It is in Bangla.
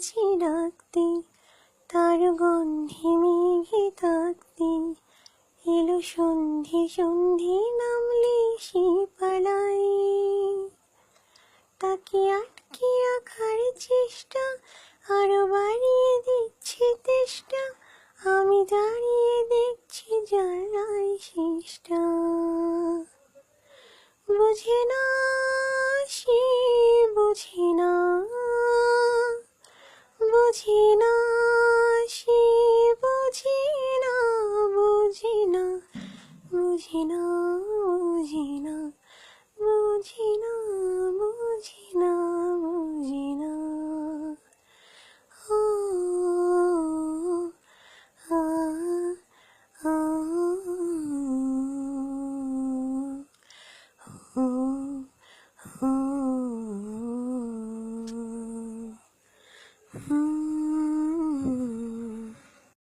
এসেছি ডাকতে, তার গন্ধে মেঘে থাকতে। এলো সন্ধে সন্ধে নামলে সে পালায়, তাকে আটকে রাখার চেষ্টা আরো বাড়িয়ে দিচ্ছে তেষ্টা। আমি দাঁড়িয়ে দেখছি জ্বালায় শেষটা। বোঝে না সে, বোঝে না, বোঝে না সে, বোঝে না, বোঝে না, বোঝে না, বোঝে না, বোঝে না, বোঝে না, বোঝে না। ও আ আ ও ও